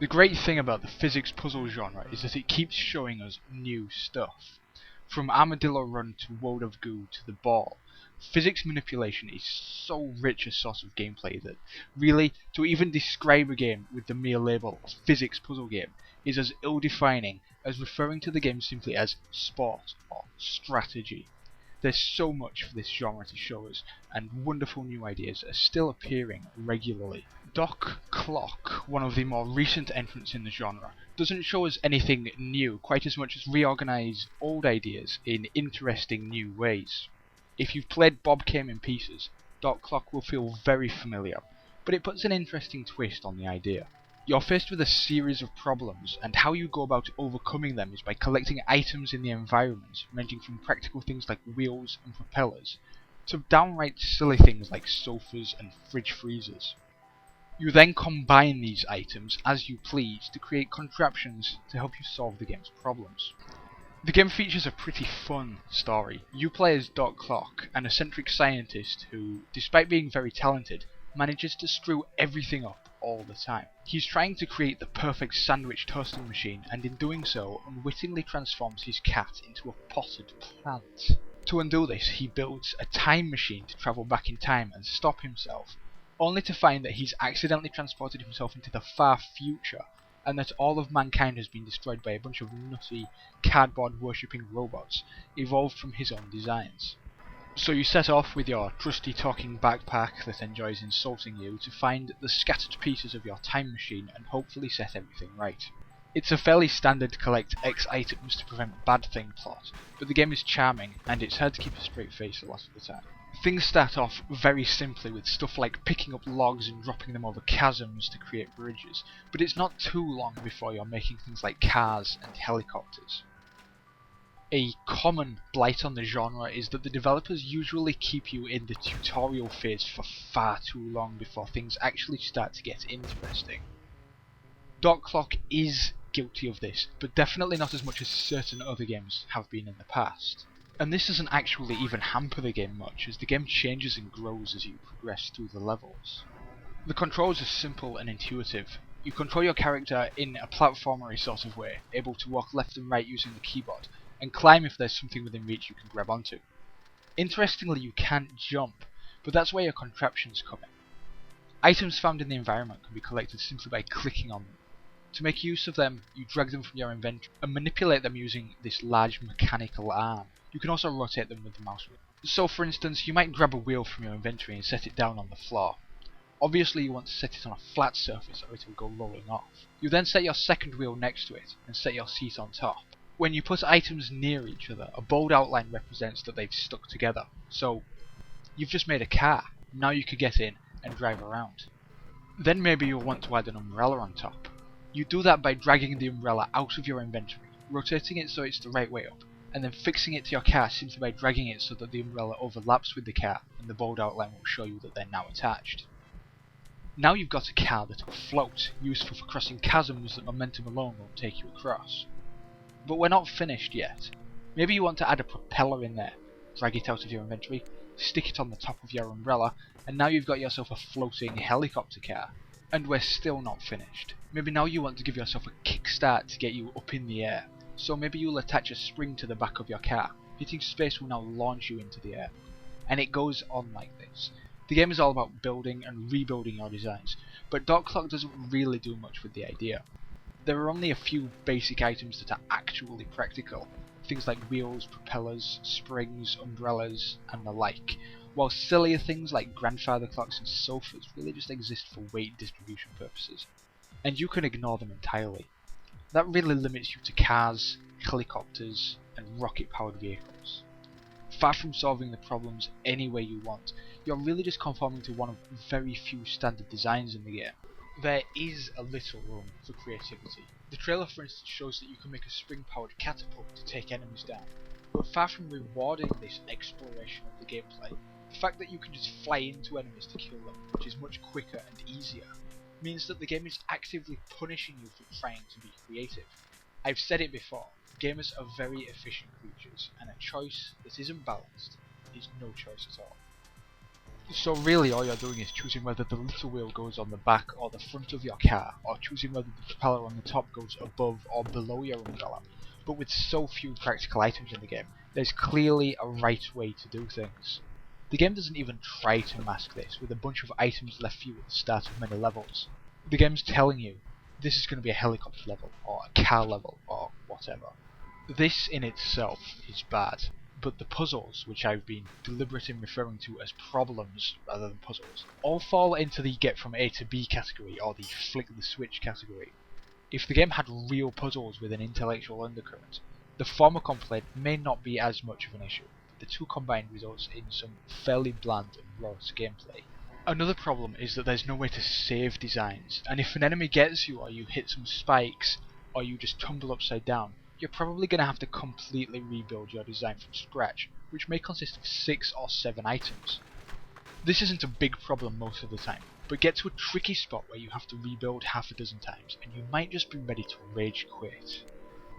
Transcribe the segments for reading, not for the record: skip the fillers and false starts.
The great thing about the physics puzzle genre is that it keeps showing us new stuff. From Armadillo Run to World of Goo to The Ball, physics manipulation is so rich a source of gameplay that, really, to even describe a game with the mere label physics puzzle game is as ill-defining as referring to the game simply as sport or strategy. There's so much for this genre to show us, and wonderful new ideas are still appearing regularly. Doc Clock, one of the more recent entrants in the genre, doesn't show us anything new quite as much as reorganise old ideas in interesting new ways. If you've played Bob Came in Pieces, Doc Clock will feel very familiar, but it puts an interesting twist on the idea. You're faced with a series of problems, and how you go about overcoming them is by collecting items in the environment, ranging from practical things like wheels and propellers, to downright silly things like sofas and fridge freezers. You then combine these items as you please to create contraptions to help you solve the game's problems. The game features a pretty fun story. You play as Doc Clock, an eccentric scientist who, despite being very talented, manages to screw everything up all the time. He's trying to create the perfect sandwich toasting machine, and in doing so, unwittingly transforms his cat into a potted plant. To undo this, he builds a time machine to travel back in time and stop himself, only to find that he's accidentally transported himself into the far future, and that all of mankind has been destroyed by a bunch of nutty, cardboard-worshipping robots, evolved from his own designs. So you set off with your trusty talking backpack that enjoys insulting you to find the scattered pieces of your time machine and hopefully set everything right. It's a fairly standard collect X items to prevent bad thing plot, but the game is charming and it's hard to keep a straight face a lot of the time. Things start off very simply with stuff like picking up logs and dropping them over chasms to create bridges, but it's not too long before you're making things like cars and helicopters. A common blight on the genre is that the developers usually keep you in the tutorial phase for far too long before things actually start to get interesting. Doc Clock is guilty of this, but definitely not as much as certain other games have been in the past. And this doesn't actually even hamper the game much, as the game changes and grows as you progress through the levels. The controls are simple and intuitive. You control your character in a platformery sort of way, able to walk left and right using the keyboard, and climb if there's something within reach you can grab onto. Interestingly, you can't jump, but that's where your contraptions come in. Items found in the environment can be collected simply by clicking on them. To make use of them, you drag them from your inventory and manipulate them using this large mechanical arm. You can also rotate them with the mouse wheel. So for instance, you might grab a wheel from your inventory and set it down on the floor. Obviously you want to set it on a flat surface or it will go rolling off. You then set your second wheel next to it and set your seat on top. When you put items near each other, a bold outline represents that they've stuck together. So, you've just made a car. Now you could get in and drive around. Then maybe you'll want to add an umbrella on top. You do that by dragging the umbrella out of your inventory, rotating it so it's the right way up, and then fixing it to your car simply by dragging it so that the umbrella overlaps with the car, and the bold outline will show you that they're now attached. Now you've got a car that will float, useful for crossing chasms that momentum alone won't take you across. But we're not finished yet. Maybe you want to add a propeller in there, drag it out of your inventory, stick it on the top of your umbrella, and now you've got yourself a floating helicopter car. And we're still not finished. Maybe now you want to give yourself a kickstart to get you up in the air, so maybe you'll attach a spring to the back of your car. Hitting space will now launch you into the air. And it goes on like this. The game is all about building and rebuilding your designs, but Doc Clock doesn't really do much with the idea. There are only a few basic items that are actually practical, things like wheels, propellers, springs, umbrellas, and the like, while sillier things like grandfather clocks and sofas really just exist for weight distribution purposes, and you can ignore them entirely. That really limits you to cars, helicopters, and rocket-powered vehicles. Far from solving the problems any way you want, you're really just conforming to one of very few standard designs in the game. There is a little room for creativity. The trailer for instance shows that you can make a spring-powered catapult to take enemies down, but far from rewarding this exploration of the gameplay, the fact that you can just fly into enemies to kill them, which is much quicker and easier, means that the game is actively punishing you for trying to be creative. I've said it before, gamers are very efficient creatures, and a choice that isn't balanced is no choice at all. So really all you're doing is choosing whether the little wheel goes on the back or the front of your car, or choosing whether the propeller on the top goes above or below your umbrella. But with so few practical items in the game, there's clearly a right way to do things. The game doesn't even try to mask this, with a bunch of items left for you at the start of many levels. The game's telling you, this is going to be a helicopter level, or a car level, or whatever. This in itself is bad, but the puzzles, which I've been deliberate in referring to as problems rather than puzzles, all fall into the get from A to B category, or the flick the switch category. If the game had real puzzles with an intellectual undercurrent, the former complaint may not be as much of an issue. The two combined results in some fairly bland and gross gameplay. Another problem is that there's no way to save designs, and if an enemy gets you or you hit some spikes, or you just tumble upside down, you're probably going to have to completely rebuild your design from scratch, which may consist of 6 or 7 items. This isn't a big problem most of the time, but get to a tricky spot where you have to rebuild half a dozen times, and you might just be ready to rage quit.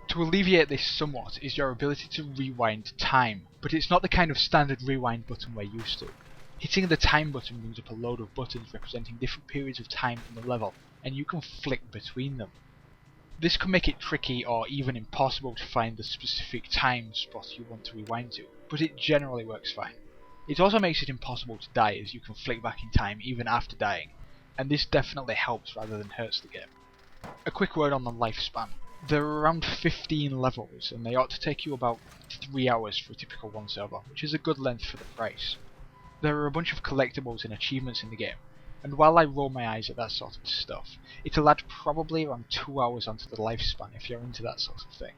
To alleviate this somewhat is your ability to rewind time, but it's not the kind of standard rewind button we're used to. Hitting the time button brings up a load of buttons representing different periods of time in the level, and you can flick between them. This can make it tricky or even impossible to find the specific time spot you want to rewind to, but it generally works fine. It also makes it impossible to die, as you can flick back in time even after dying, and this definitely helps rather than hurts the game. A quick word on the lifespan. There are around 15 levels, and they ought to take you about 3 hours for a typical one server, which is a good length for the price. There are a bunch of collectibles and achievements in the game, and while I roll my eyes at that sort of stuff, it'll add probably around 2 hours onto the lifespan if you're into that sort of thing.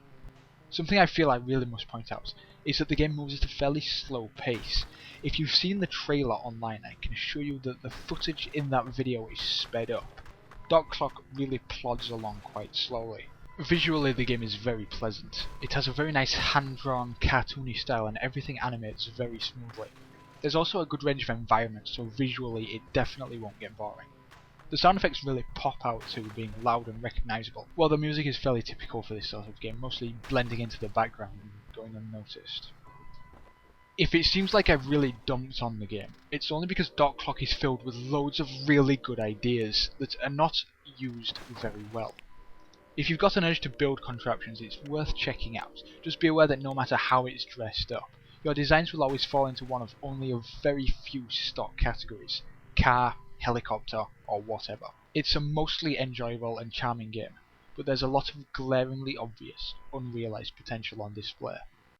Something I feel I really must point out is that the game moves at a fairly slow pace. If you've seen the trailer online, I can assure you that the footage in that video is sped up. Dot Clock really plods along quite slowly. Visually the game is very pleasant. It has a very nice hand-drawn, cartoony style and everything animates very smoothly. There's also a good range of environments, so visually it definitely won't get boring. The sound effects really pop out too, being loud and recognisable, while the music is fairly typical for this sort of game, mostly blending into the background and going unnoticed. If it seems like I've really dumped on the game, it's only because Dot Clock is filled with loads of really good ideas that are not used very well. If you've got an urge to build contraptions, it's worth checking out. Just be aware that no matter how it's dressed up, your designs will always fall into one of only a very few stock categories: car, helicopter, or whatever. It's a mostly enjoyable and charming game, but there's a lot of glaringly obvious, unrealised potential on display.